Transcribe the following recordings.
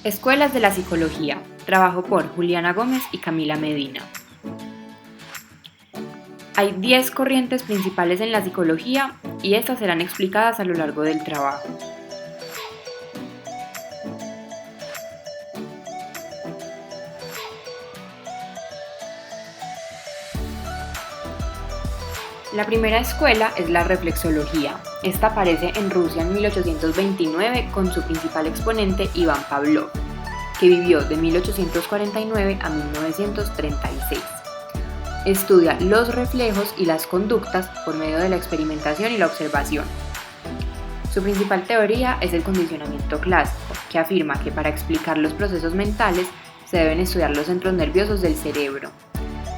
Escuelas de la Psicología. Trabajo por Juliana Gómez y Camila Medina. Hay 10 corrientes principales en la psicología y estas serán explicadas a lo largo del trabajo. La primera escuela es la reflexología. Esta aparece en Rusia en 1829 con su principal exponente Iván Pavlov, que vivió de 1849 a 1936. Estudia los reflejos y las conductas por medio de la experimentación y la observación. Su principal teoría es el condicionamiento clásico, que afirma que para explicar los procesos mentales se deben estudiar los centros nerviosos del cerebro.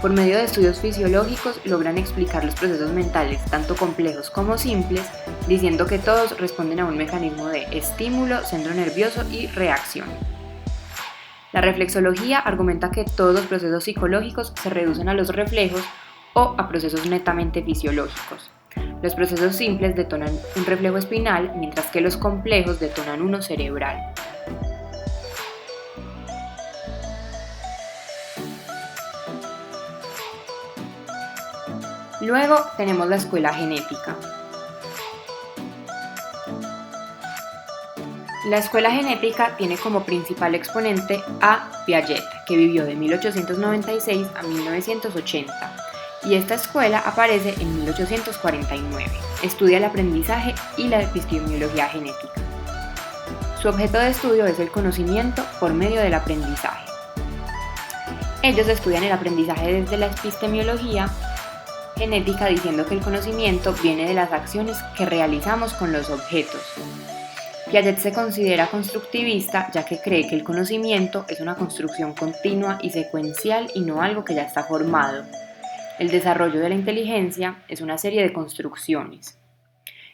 Por medio de estudios fisiológicos logran explicar los procesos mentales, tanto complejos como simples, diciendo que todos responden a un mecanismo de estímulo, centro nervioso y reacción. La reflexología argumenta que todos los procesos psicológicos se reducen a los reflejos o a procesos netamente fisiológicos. Los procesos simples detonan un reflejo espinal, mientras que los complejos detonan uno cerebral. Luego tenemos la escuela genética. La escuela genética tiene como principal exponente a Piaget, que vivió de 1896 a 1980, y esta escuela aparece en 1849. Estudia el aprendizaje y la epistemología genética. Su objeto de estudio es el conocimiento por medio del aprendizaje. Ellos estudian el aprendizaje desde la epistemología genética, diciendo que el conocimiento viene de las acciones que realizamos con los objetos. Piaget se considera constructivista, ya que cree que el conocimiento es una construcción continua y secuencial y no algo que ya está formado. El desarrollo de la inteligencia es una serie de construcciones.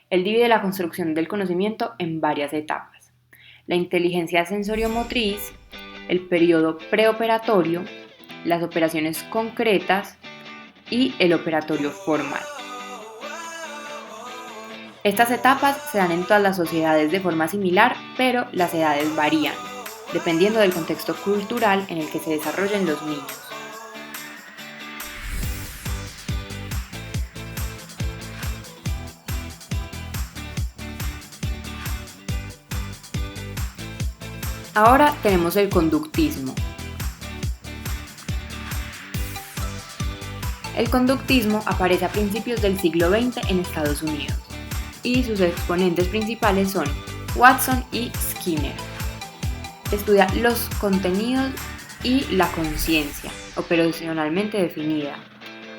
Él divide la construcción del conocimiento en varias etapas: la inteligencia sensoriomotriz, el periodo preoperatorio, las operaciones concretas y el operatorio formal. Estas etapas se dan en todas las sociedades de forma similar, pero las edades varían, dependiendo del contexto cultural en el que se desarrollen los niños. Ahora tenemos el conductismo. El conductismo aparece a principios del siglo XX en Estados Unidos y sus exponentes principales son Watson y Skinner. Estudia los contenidos y la conciencia, operacionalmente definida,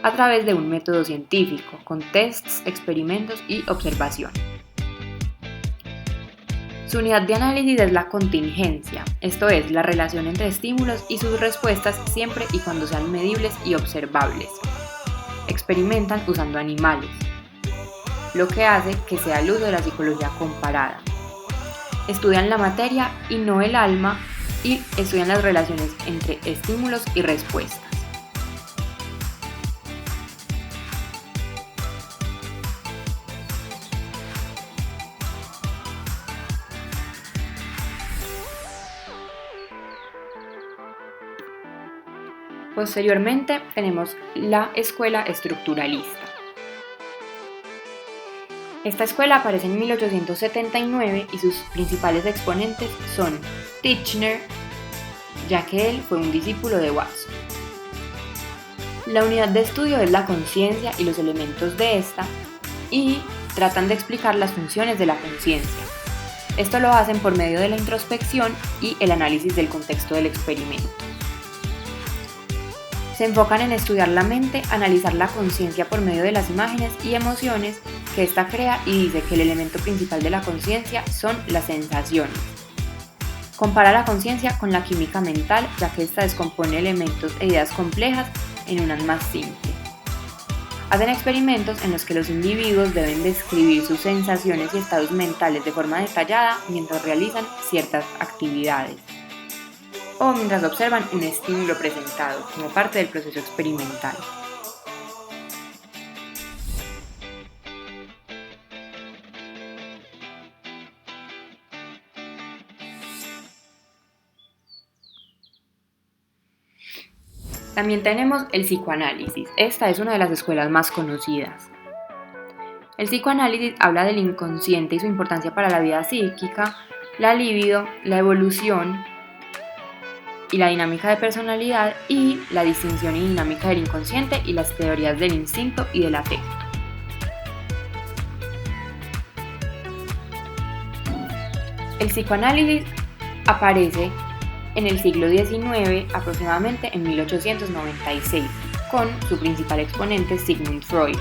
a través de un método científico, con tests, experimentos y observación. Su unidad de análisis es la contingencia, esto es, la relación entre estímulos y sus respuestas siempre y cuando sean medibles y observables. Experimentan usando animales, lo que hace que sea el uso de la psicología comparada. Estudian la materia y no el alma, y estudian las relaciones entre estímulos y respuestas. Posteriormente tenemos la escuela estructuralista. Esta escuela aparece en 1879 y sus principales exponentes son Titchener, ya que él fue un discípulo de Watson. La unidad de estudio es la conciencia y los elementos de esta, y tratan de explicar las funciones de la conciencia. Esto lo hacen por medio de la introspección y el análisis del contexto del experimento. Se enfocan en estudiar la mente, analizar la conciencia por medio de las imágenes y emociones que ésta crea, y dice que el elemento principal de la conciencia son las sensaciones. Compara la conciencia con la química mental, ya que ésta descompone elementos e ideas complejas en unas más simples. Hacen experimentos en los que los individuos deben describir sus sensaciones y estados mentales de forma detallada mientras realizan ciertas actividades o mientras observan un estímulo presentado como parte del proceso experimental. También tenemos el psicoanálisis. Esta es una de las escuelas más conocidas. El psicoanálisis habla del inconsciente y su importancia para la vida psíquica, la libido, la evolución y la dinámica de personalidad y la distinción y dinámica del inconsciente y las teorías del instinto y del afecto. El psicoanálisis aparece en el siglo XIX, aproximadamente en 1896, con su principal exponente Sigmund Freud.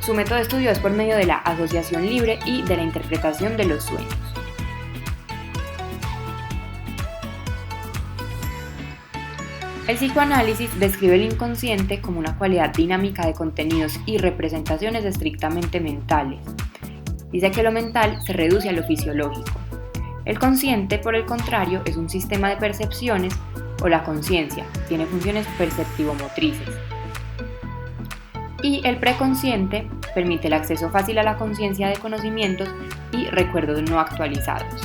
Su método de estudio es por medio de la asociación libre y de la interpretación de los sueños. El psicoanálisis describe el inconsciente como una cualidad dinámica de contenidos y representaciones estrictamente mentales. Dice que lo mental se reduce a lo fisiológico. El consciente, por el contrario, es un sistema de percepciones o la conciencia, tiene funciones perceptivo-motrices. Y el preconsciente permite el acceso fácil a la conciencia de conocimientos y recuerdos no actualizados.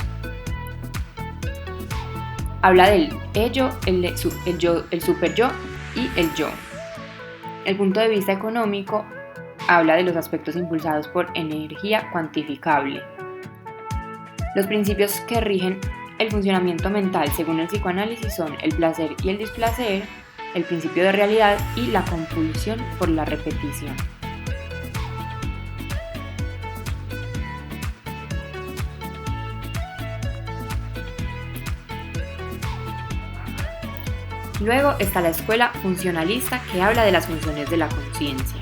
Habla del ello, el superyo y el yo. El punto de vista económico habla de los aspectos impulsados por energía cuantificable. Los principios que rigen el funcionamiento mental según el psicoanálisis son el placer y el displacer, el principio de realidad y la compulsión por la repetición. Luego está la escuela funcionalista que habla de las funciones de la conciencia.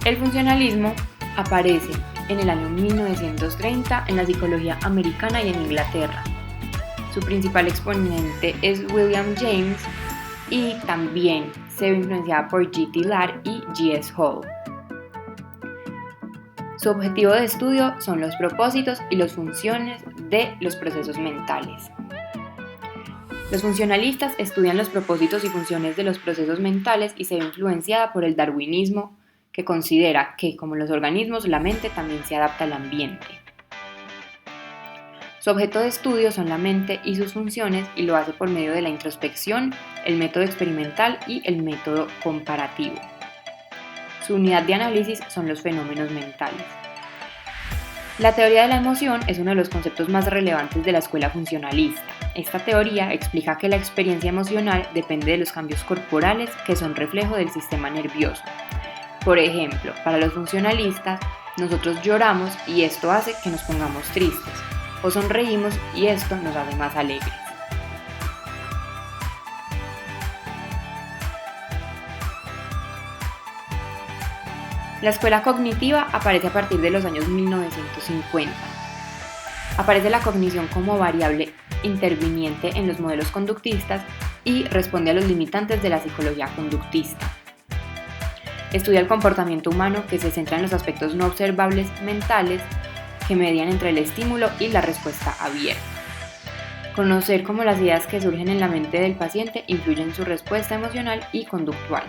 El funcionalismo aparece en el año 1930 en la psicología americana y en Inglaterra. Su principal exponente es William James y también se ve influenciada por G.T. Ladd y G.S. Hall. Su objetivo de estudio son los propósitos y las funciones de los procesos mentales. Los funcionalistas estudian los propósitos y funciones de los procesos mentales y se ve influenciada por el darwinismo, que considera que, como los organismos, la mente también se adapta al ambiente. Su objeto de estudio son la mente y sus funciones y lo hace por medio de la introspección, el método experimental y el método comparativo. Su unidad de análisis son los fenómenos mentales. La teoría de la emoción es uno de los conceptos más relevantes de la escuela funcionalista. Esta teoría explica que la experiencia emocional depende de los cambios corporales que son reflejo del sistema nervioso. Por ejemplo, para los funcionalistas, nosotros lloramos y esto hace que nos pongamos tristes, o sonreímos y esto nos hace más alegres. La escuela cognitiva aparece a partir de los años 1950. Aparece la cognición como variable interviniente en los modelos conductistas y responde a los limitantes de la psicología conductista. Estudia el comportamiento humano que se centra en los aspectos no observables mentales que median entre el estímulo y la respuesta abierta. Conocer cómo las ideas que surgen en la mente del paciente influyen en su respuesta emocional y conductual.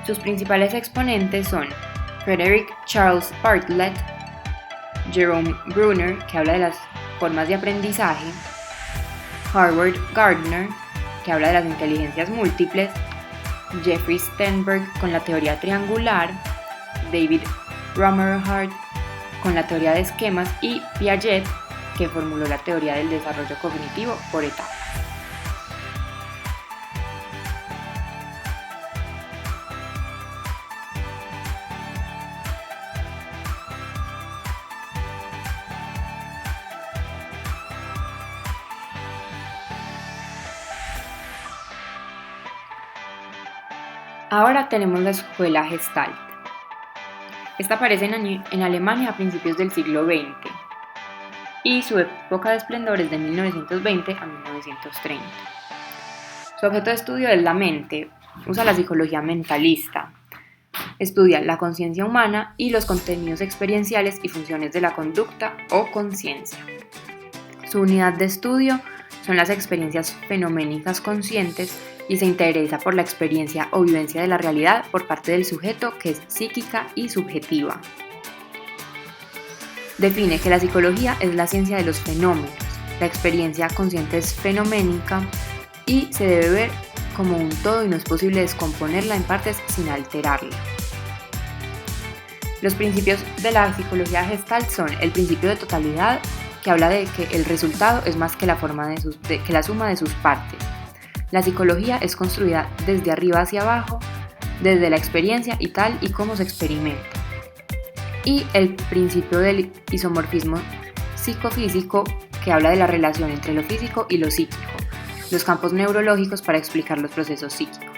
Sus principales exponentes son Frederick Charles Bartlett, Jerome Bruner, que habla de las formas de aprendizaje, Howard Gardner, que habla de las inteligencias múltiples, Jeffrey Sternberg con la teoría triangular, David Romerhard con la teoría de esquemas y Piaget, que formuló la teoría del desarrollo cognitivo por etapas. Ahora tenemos la escuela Gestalt. Esta aparece en Alemania a principios del siglo XX y su época de esplendor es de 1920 a 1930. Su objeto de estudio es la mente, usa la psicología mentalista, estudia la conciencia humana y los contenidos experienciales y funciones de la conducta o conciencia. Su unidad de estudio son las experiencias fenoménicas conscientes y se interesa por la experiencia o vivencia de la realidad por parte del sujeto, que es psíquica y subjetiva. Define que la psicología es la ciencia de los fenómenos La experiencia consciente es fenoménica y se debe ver como un todo y no es posible descomponerla en partes sin alterarla. Los principios de la psicología Gestalt son el principio de totalidad, que habla de que el resultado es más que la suma de sus partes. La psicología es construida desde arriba hacia abajo, desde la experiencia y tal y como se experimenta. Y el principio del isomorfismo psicofísico, que habla de la relación entre lo físico y lo psíquico, los campos neurológicos para explicar los procesos psíquicos.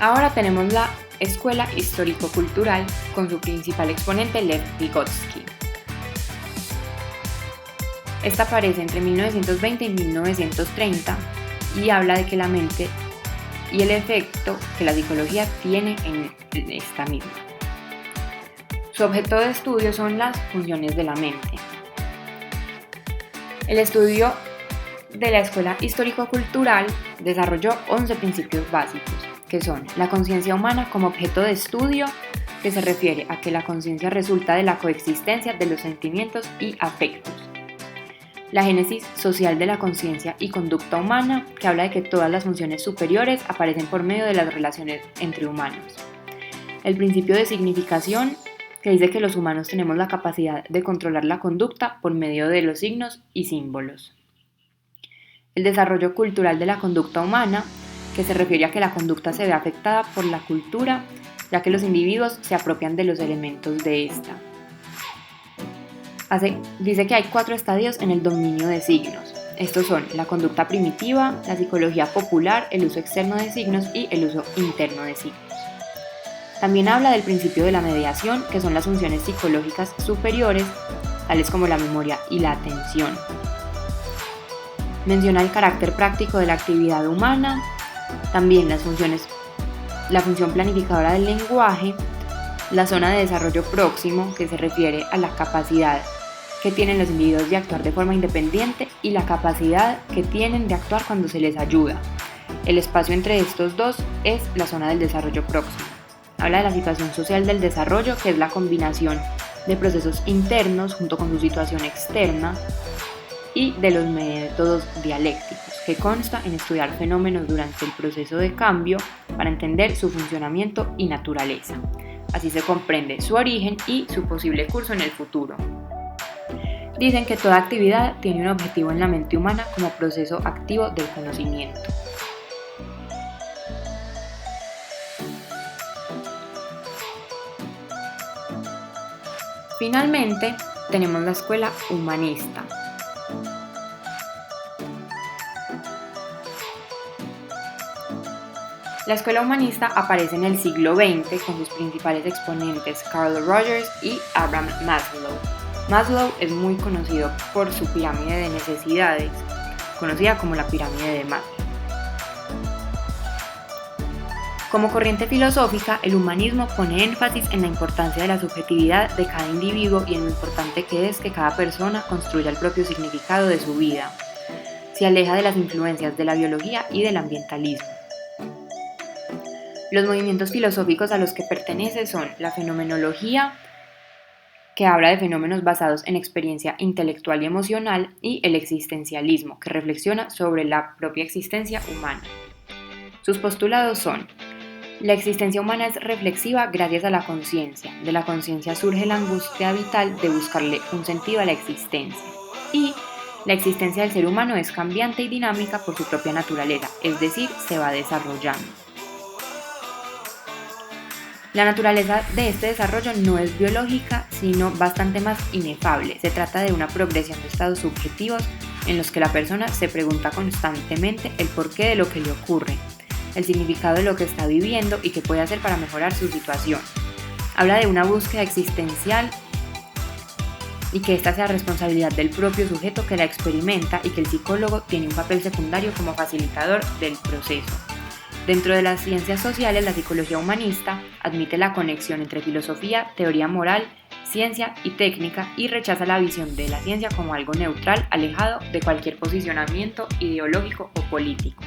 Ahora tenemos la Escuela Histórico-Cultural con su principal exponente Lev Vygotsky. Esta aparece entre 1920 y 1930 y habla de que la mente y el efecto que la psicología tiene en esta misma. Su objeto de estudio son las funciones de la mente. El estudio de la Escuela Histórico-Cultural desarrolló 11 principios básicos, que son la conciencia humana como objeto de estudio, que se refiere a que la conciencia resulta de la coexistencia de los sentimientos y afectos. La génesis social de la conciencia y conducta humana, que habla de que todas las funciones superiores aparecen por medio de las relaciones entre humanos. El principio de significación, que dice que los humanos tenemos la capacidad de controlar la conducta por medio de los signos y símbolos. El desarrollo cultural de la conducta humana, que se refiere a que la conducta se ve afectada por la cultura, ya que los individuos se apropian de los elementos de esta. Dice que hay 4 estadios en el dominio de signos. Estos son la conducta primitiva, la psicología popular, el uso externo de signos y el uso interno de signos. También habla del principio de la mediación, que son las funciones psicológicas superiores, tales como la memoria y la atención. Menciona el carácter práctico de la actividad humana, también la función planificadora del lenguaje, la zona de desarrollo próximo, que se refiere a la capacidad que tienen los individuos de actuar de forma independiente y la capacidad que tienen de actuar cuando se les ayuda. El espacio entre estos dos es la zona del desarrollo próximo. Habla de la situación social del desarrollo, que es la combinación de procesos internos junto con su situación externa, y de los métodos dialécticos, que consta en estudiar fenómenos durante el proceso de cambio para entender su funcionamiento y naturaleza. Así se comprende su origen y su posible curso en el futuro. Dicen que toda actividad tiene un objetivo en la mente humana como proceso activo del conocimiento. Finalmente, tenemos la escuela humanista. La escuela humanista aparece en el siglo XX con sus principales exponentes Carl Rogers y Abraham Maslow. Maslow es muy conocido por su pirámide de necesidades, conocida como la pirámide de Maslow. Como corriente filosófica, el humanismo pone énfasis en la importancia de la subjetividad de cada individuo y en lo importante que es que cada persona construya el propio significado de su vida. Se aleja de las influencias de la biología y del ambientalismo. Los movimientos filosóficos a los que pertenece son la fenomenología, que habla de fenómenos basados en experiencia intelectual y emocional, y el existencialismo, que reflexiona sobre la propia existencia humana. Sus postulados son: la existencia humana es reflexiva gracias a la conciencia. De la conciencia surge la angustia vital de buscarle un sentido a la existencia. Y la existencia del ser humano es cambiante y dinámica por su propia naturaleza, es decir, se va desarrollando. La naturaleza de este desarrollo no es biológica, sino bastante más inefable. Se trata de una progresión de estados subjetivos en los que la persona se pregunta constantemente el porqué de lo que le ocurre, el significado de lo que está viviendo y qué puede hacer para mejorar su situación. Habla de una búsqueda existencial y que esta sea responsabilidad del propio sujeto que la experimenta y que el psicólogo tiene un papel secundario como facilitador del proceso. Dentro de las ciencias sociales, la psicología humanista admite la conexión entre filosofía, teoría moral ciencia y técnica y rechaza la visión de la ciencia como algo neutral, alejado de cualquier posicionamiento ideológico o político.